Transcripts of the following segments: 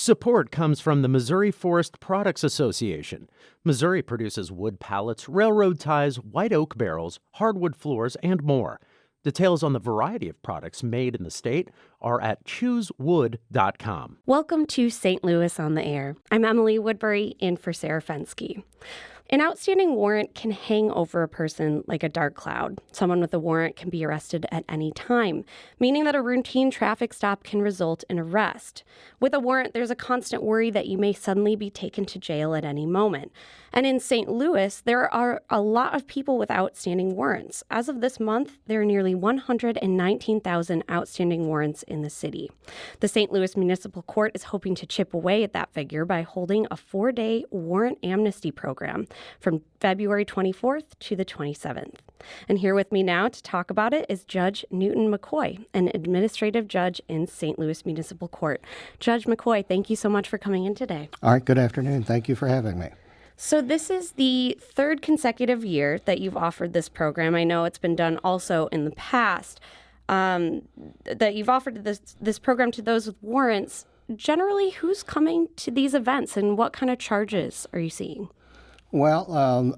Support comes from the Missouri Forest Products Association. Missouri produces wood pallets, railroad ties, white oak barrels, hardwood floors, and more. Details on the variety of products made in the state are at choosewood.com. Welcome to St. Louis on the Air. I'm Emily Woodbury, in for Sarah Fensky. An outstanding warrant can hang over a person like a dark cloud. Someone with a warrant can be arrested at any time, meaning that a routine traffic stop can result in arrest. With a warrant, there's a constant worry that you may suddenly be taken to jail at any moment. And in St. Louis, there are a lot of people with outstanding warrants. As of this month, there are nearly 119,000 outstanding warrants in the city. The St. Louis Municipal Court is hoping to chip away at that figure by holding a 4-day warrant amnesty program from February 24th to the 27th. And here with me now to talk about it is Judge Newton McCoy, an administrative judge in St. Louis Municipal Court. Judge McCoy, thank you so much for coming in today. All right, good afternoon. Thank you for having me. So this is the third consecutive year that you've offered this program. I know it's been done also in the past, that you've offered this program to those with warrants. Generally, who's coming to these events and what kind of charges are you seeing? Well,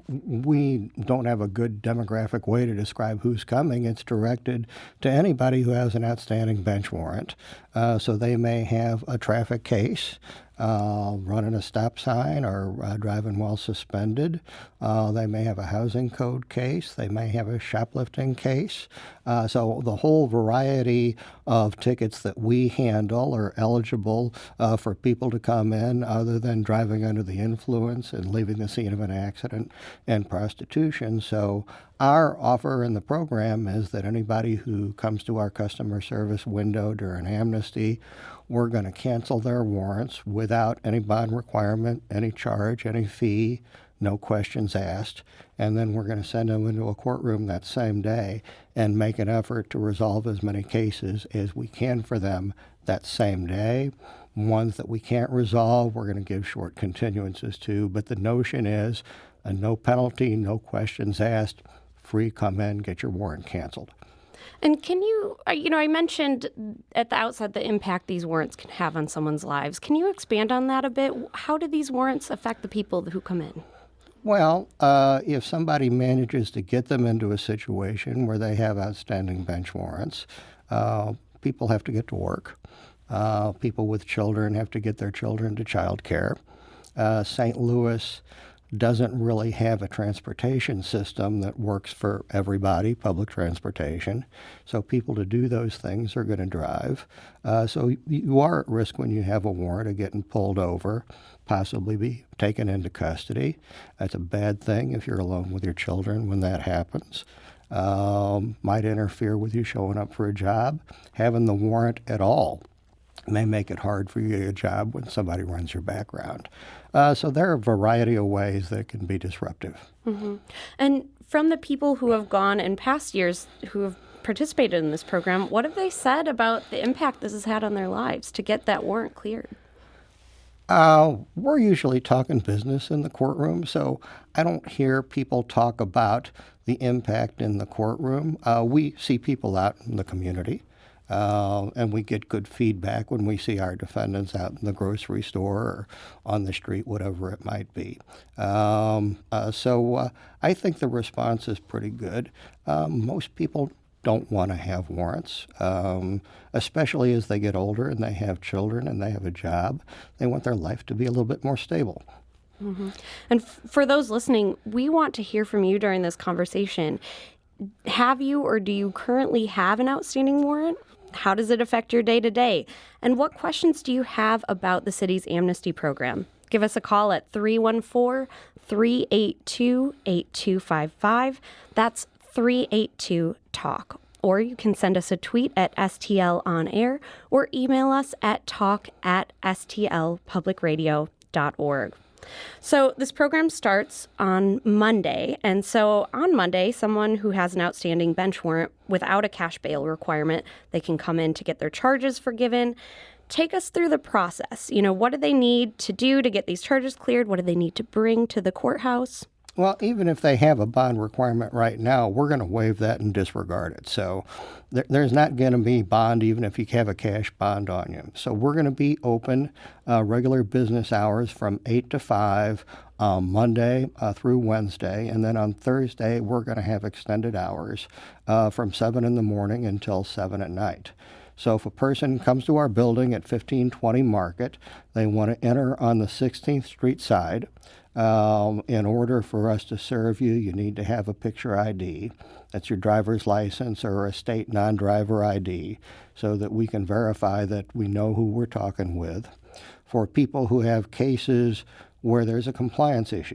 we don't have a good demographic way to describe who's coming. It's directed to anybody who has an outstanding bench warrant. So they may have a traffic case, running a stop sign or driving while suspended. They may have a housing code case. They may have a shoplifting case. So the whole variety of tickets that we handle are eligible for people to come in other than driving under the influence and leaving the scene of an accident and prostitution. So our offer in the program is that anybody who comes to our customer service window during amnesty, we're going to cancel their warrants without any bond requirement, any charge, any fee, no questions asked, and then we're going to send them into a courtroom that same day and make an effort to resolve as many cases as we can for them that same day. Ones that we can't resolve, we're going to give short continuances to, but the notion is a no penalty, no questions asked, free, come in, get your warrant canceled. And can you, I mentioned at the outset the impact these warrants can have on someone's lives. Can you expand on that a bit? How do these warrants affect the people who come in? Well, if somebody manages to get them into a situation where they have outstanding bench warrants, people have to get to work. People with children have to get their children to child care. St. Louis doesn't really have a transportation system that works for everybody, public transportation. So people to do those things are going to drive. So you are at risk when you have a warrant of getting pulled over, possibly be taken into custody. That's a bad thing if you're alone with your children when that happens. Might interfere with you showing up for a job. Having the warrant at all may make it hard for you to get a job when somebody runs your background. So there are a variety of ways that can be disruptive. Mm-hmm. And from the people who have gone in past years who have participated in this program, what have they said about the impact this has had on their lives to get that warrant cleared? We're usually talking business in the courtroom, so I don't hear people talk about the impact in the courtroom. We see people out in the community. And we get good feedback when we see our defendants out in the grocery store or on the street, whatever it might be. So I think the response is pretty good. Most people don't want to have warrants, especially as they get older and they have children and they have a job. They want their life to be a little bit more stable. Mm-hmm. And for those listening, we want to hear from you during this conversation. Have you or do you currently have an outstanding warrant? How does it affect your day-to-day? And what questions do you have about the city's amnesty program? Give us a call at 314-382-8255. That's 382-TALK. Or you can send us a tweet at STL On Air or email us at talk@stlpublicradio.org. So this program starts on Monday, and so on Monday, someone who has an outstanding bench warrant without a cash bail requirement, they can come in to get their charges forgiven. Take us through the process. What do they need to do to get these charges cleared? What do they need to bring to the courthouse? Well, even if they have a bond requirement right now, we're going to waive that and disregard it. So there's not going to be bond even if you have a cash bond on you. So we're going to be open regular business hours from 8 to 5 Monday through Wednesday. And then on Thursday, we're going to have extended hours from 7 in the morning until 7 at night. So if a person comes to our building at 1520 Market, they want to enter on the 16th Street side. In order for us to serve you, you need to have a picture ID. That's your driver's license or a state non-driver ID, so that we can verify that we know who we're talking with. For people who have cases where there's a compliance issue,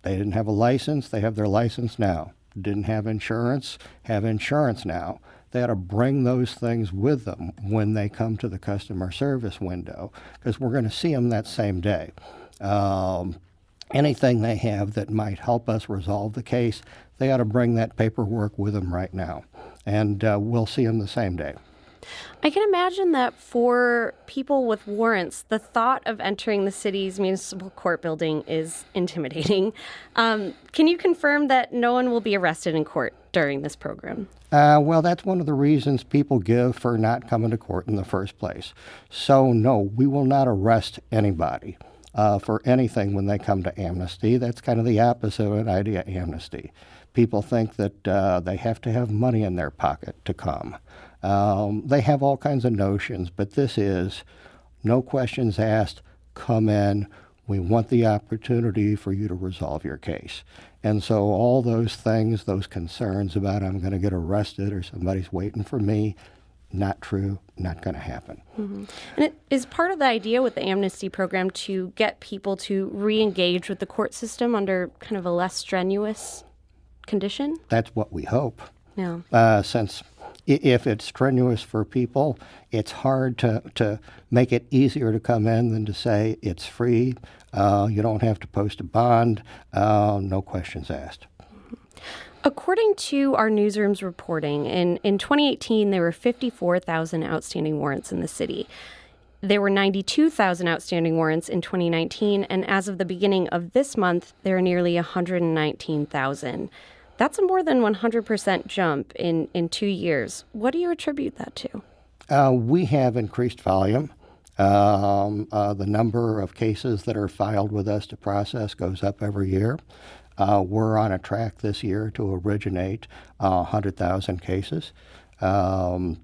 they didn't have a license, they have their license now. Didn't have insurance, have insurance now. They ought to bring those things with them when they come to the customer service window, because we're going to see them that same day. Anything they have that might help us resolve the case, they ought to bring that paperwork with them right now, and we'll see them the same day. I can imagine that for people with warrants, the thought of entering the city's municipal court building is intimidating. Can you confirm that no one will be arrested in court during this program? Well, that's one of the reasons people give for not coming to court in the first place. So, no, we will not arrest anybody for anything when they come to Amnesty. That's kind of the opposite of an idea of Amnesty. People think that they have to have money in their pocket to come. They have all kinds of notions, but this is no questions asked, come in. We want the opportunity for you to resolve your case. And so all those things, those concerns about I'm going to get arrested or somebody's waiting for me, not true, not going to happen. Mm-hmm. And it is part of the idea with the Amnesty program to get people to re-engage with the court system under kind of a less strenuous condition? That's what we hope. Yeah. Since if it's strenuous for people, it's hard to make it easier to come in than to say it's free. You don't have to post a bond. No questions asked. According to our newsroom's reporting, in 2018, there were 54,000 outstanding warrants in the city. There were 92,000 outstanding warrants in 2019, and as of the beginning of this month, there are nearly 119,000. That's a more than 100% jump in 2 years. What do you attribute that to? We have increased volume. The number of cases that are filed with us to process goes up every year. We're on a track this year to originate 100,000 cases. I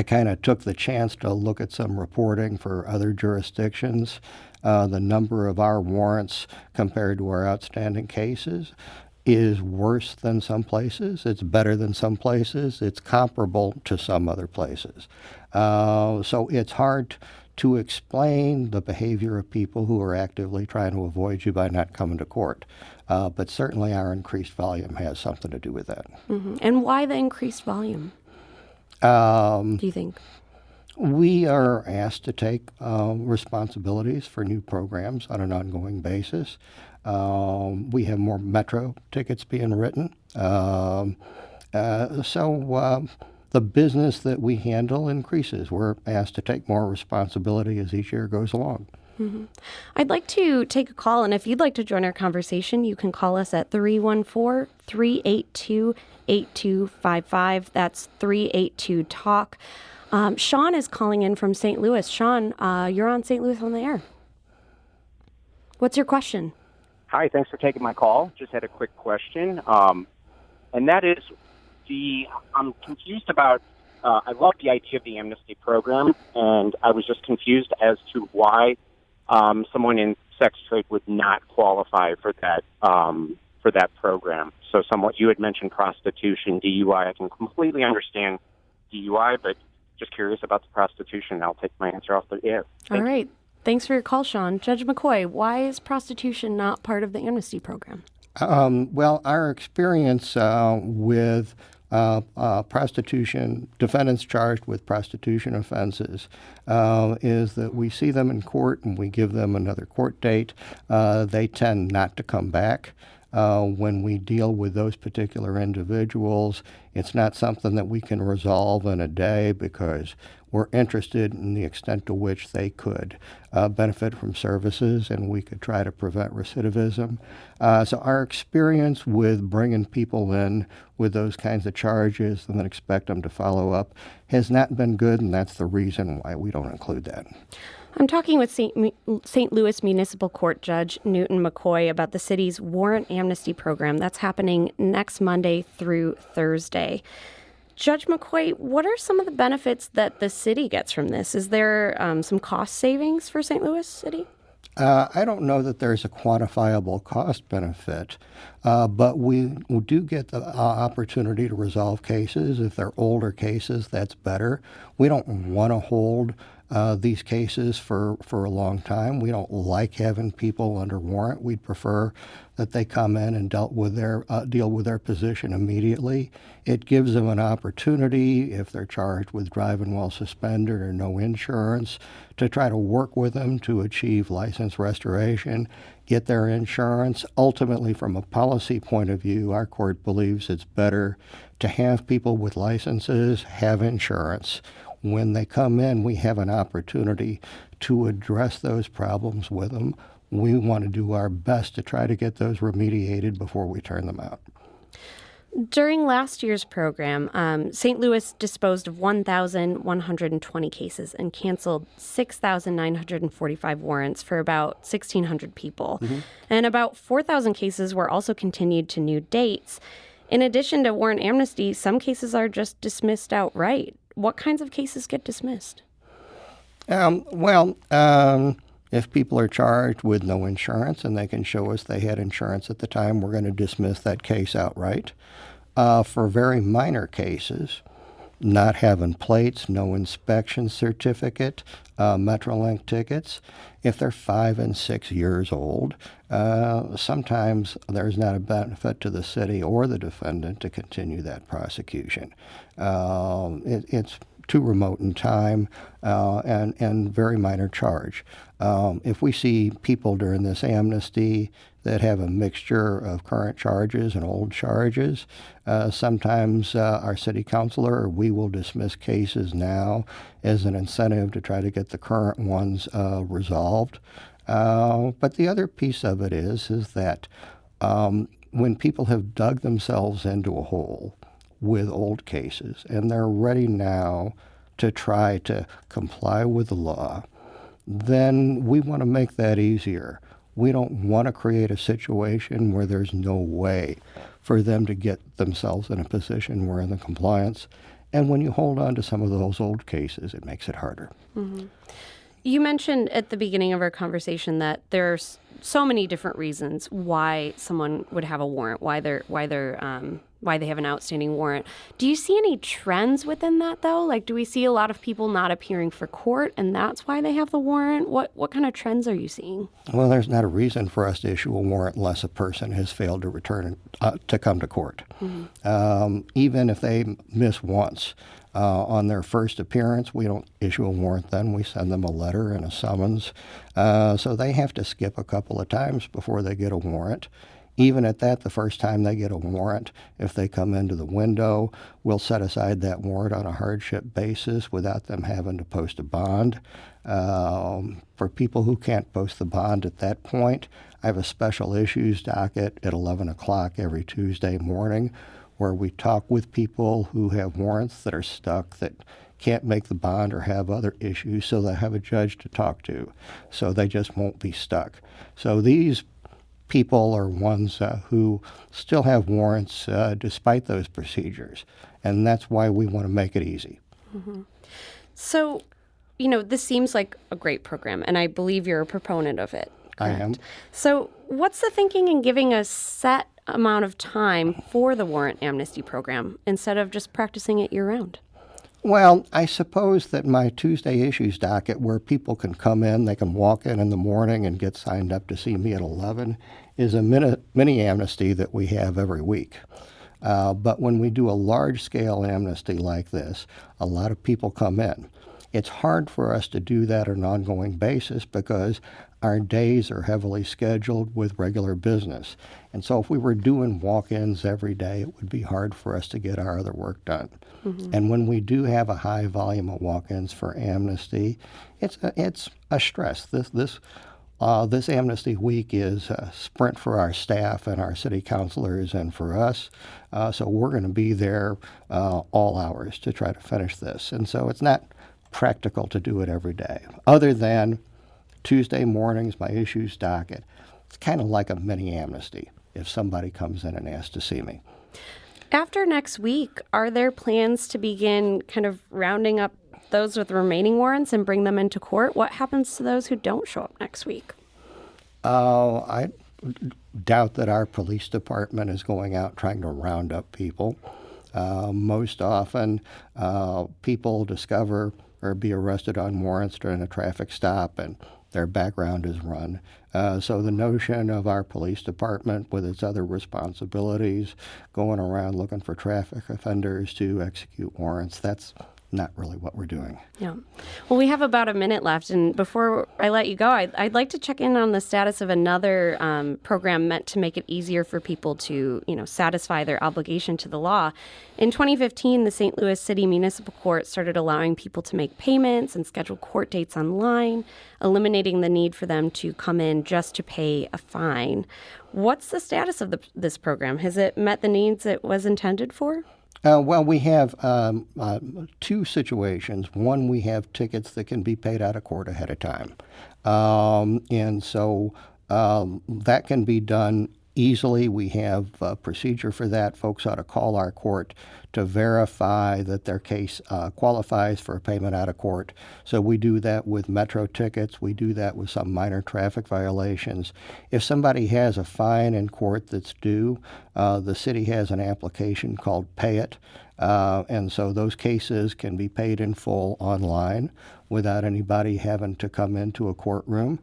kind of took the chance to look at some reporting for other jurisdictions. The number of our warrants compared to our outstanding cases is worse than some places. It's better than some places. It's comparable to some other places. So it's hard to explain the behavior of people who are actively trying to avoid you by not coming to court. But certainly our increased volume has something to do with that. Mm-hmm. And why the increased volume, do you think? We are asked to take responsibilities for new programs on an ongoing basis. We have more metro tickets being written. So the business that we handle increases. We're asked to take more responsibility as each year goes along. Mm-hmm. I'd like to take a call, and if you'd like to join our conversation, you can call us at 314-382-8255. That's 382-TALK. Sean is calling in from St. Louis. Sean, you're on St. Louis on the Air. What's your question? Hi, thanks for taking my call. Just had a quick question, and that is I'm confused about, I love the idea of the Amnesty program, and I was just confused as to why someone in sex trade would not qualify for that program. So somewhat, you had mentioned prostitution, DUI. I can completely understand DUI, but just curious about the prostitution. I'll take my answer off the air. All right. Thanks for your call, Sean. Judge McCoy, why is prostitution not part of the Amnesty program? Well, our experience with prostitution, defendants charged with prostitution offenses, is that we see them in court and we give them another court date. They tend not to come back. When we deal with those particular individuals, It's not something that we can resolve in a day because we're interested in the extent to which they could benefit from services, and we could try to prevent recidivism. So our experience with bringing people in with those kinds of charges and then expect them to follow up has not been good, and that's the reason why we don't include that. I'm talking with St. Louis Municipal Court Judge Newton McCoy about the city's Warrant Amnesty program that's happening next Monday through Thursday. Judge McCoy, what are some of the benefits that the city gets from this? Is there some cost savings for St. Louis City? I don't know that there's a quantifiable cost benefit, but we do get the opportunity to resolve cases. If they're older cases, that's better. We don't want to hold these cases for a long time. We don't like having people under warrant. We'd prefer that they come in and deal with their position immediately. It gives them an opportunity, if they're charged with driving while suspended or no insurance, to try to work with them to achieve license restoration, get their insurance. Ultimately, from a policy point of view, our court believes it's better to have people with licenses have insurance. When they come in, we have an opportunity to address those problems with them. We want to do our best to try to get those remediated before we turn them out. During last year's program, St. Louis disposed of 1,120 cases and canceled 6,945 warrants for about 1,600 people. Mm-hmm. And about 4,000 cases were also continued to new dates. In addition to warrant amnesty, some cases are just dismissed outright. What kinds of cases get dismissed? If people are charged with no insurance and they can show us they had insurance at the time, we're going to dismiss that case outright. For very minor cases, not having plates, no inspection certificate, Metrolink tickets, if they're 5 and 6 years old, sometimes there's not a benefit to the city or the defendant to continue that prosecution. It's too remote in time and very minor charge. If we see people during this amnesty that have a mixture of current charges and old charges, sometimes our city councilor or we will dismiss cases now as an incentive to try to get the current ones resolved. But the other piece of it is that when people have dug themselves into a hole with old cases and they're ready now to try to comply with the law, then we want to make that easier. We don't want to create a situation where there's no way for them to get themselves in a position where they're in compliance. And when you hold on to some of those old cases, it makes it harder. Mm-hmm. You mentioned at the beginning of our conversation that there's so many different reasons why someone would have a warrant, why they have an outstanding warrant. Do you see any trends within that, though? Like, do we see a lot of people not appearing for court, and that's why they have the warrant? What kind of trends are you seeing? Well, there's not a reason for us to issue a warrant unless a person has failed to return to come to court. Mm-hmm. Even if they miss once on their first appearance, we don't issue a warrant then. We send them a letter and a summons. So they have to skip a couple of times before they get a warrant. Even at that, the first time they get a warrant, if they come into the window, we'll set aside that warrant on a hardship basis without them having to post a bond. For people who can't post the bond at that point, I have a special issues docket at 11 o'clock every Tuesday morning where we talk with people who have warrants that are stuck, that can't make the bond or have other issues, so they have a judge to talk to, so they just won't be stuck. So these people are ones who still have warrants despite those procedures, and that's why we want to make it easy. Mm-hmm. So, this seems like a great program, and I believe you're a proponent of it, correct? I am. So what's the thinking in giving a set amount of time for the warrant amnesty program instead of just practicing it year-round? Well, I suppose that my Tuesday issues docket, where people can come in, they can walk in the morning and get signed up to see me at 11, is a mini amnesty that we have every week. But when we do a large-scale amnesty like this, a lot of people come in. It's hard for us to do that on an ongoing basis because our days are heavily scheduled with regular business. And so if we were doing walk-ins every day, it would be hard for us to get our other work done. And when we do have a high volume of walk-ins for Amnesty, it's a stress. This Amnesty Week is a sprint for our staff and our city councilors and for us. So we're going to be there all hours to try to finish this. And so it's not practical to do it every day. Other than Tuesday mornings, my issues docket, it's kind of like a mini amnesty if somebody comes in and asks to see me. After next week, are there plans to begin kind of rounding up those with remaining warrants and bring them into court? What happens to those who don't show up next week? I doubt that our police department is going out trying to round up people. Most often, people discover or be arrested on warrants during a traffic stop and their background is run. So the notion of our police department with its other responsibilities going around looking for traffic offenders to execute warrants, that's not really what we're doing. Yeah. Well, we have about a minute left, and before I let you go, I'd like to check in on the status of another program meant to make it easier for people to, satisfy their obligation to the law. In 2015, the St. Louis City Municipal Court started allowing people to make payments and schedule court dates online, eliminating the need for them to come in just to pay a fine. What's the status of this program? Has it met the needs it was intended for? Well, we have two situations. One, we have tickets that can be paid out of court ahead of time. And so that can be done easily. We have a procedure for that. Folks ought to call our court to verify that their case qualifies for a payment out of court. So we do that with metro tickets. We do that with some minor traffic violations. If somebody has a fine in court that's due, the city has an application called Pay It. And so those cases can be paid in full online without anybody having to come into a courtroom.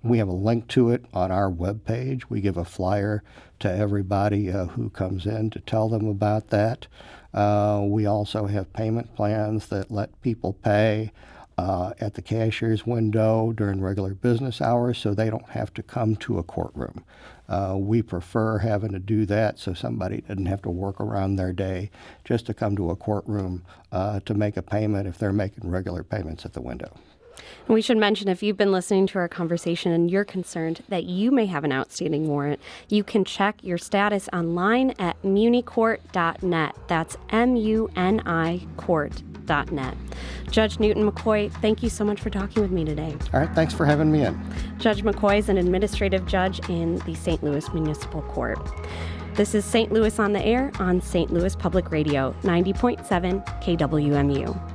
We have a link to it on our webpage. We give a flyer to everybody who comes in to tell them about that. We also have payment plans that let people pay at the cashier's window during regular business hours so they don't have to come to a courtroom. We prefer having to do that so somebody doesn't have to work around their day just to come to a courtroom to make a payment if they're making regular payments at the window. And we should mention, if you've been listening to our conversation and you're concerned that you may have an outstanding warrant, you can check your status online at municourt.net. That's MUNI court.net. Judge Newton McCoy, thank you so much for talking with me today. All right, thanks for having me in. Judge McCoy is an administrative judge in the St. Louis Municipal Court. This is St. Louis on the Air on St. Louis Public Radio, 90.7 KWMU.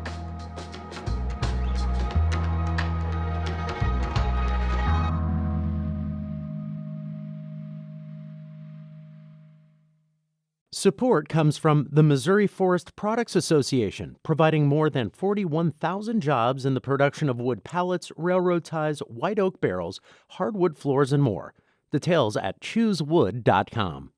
Support comes from the Missouri Forest Products Association, providing more than 41,000 jobs in the production of wood pallets, railroad ties, white oak barrels, hardwood floors, and more. Details at choosewood.com.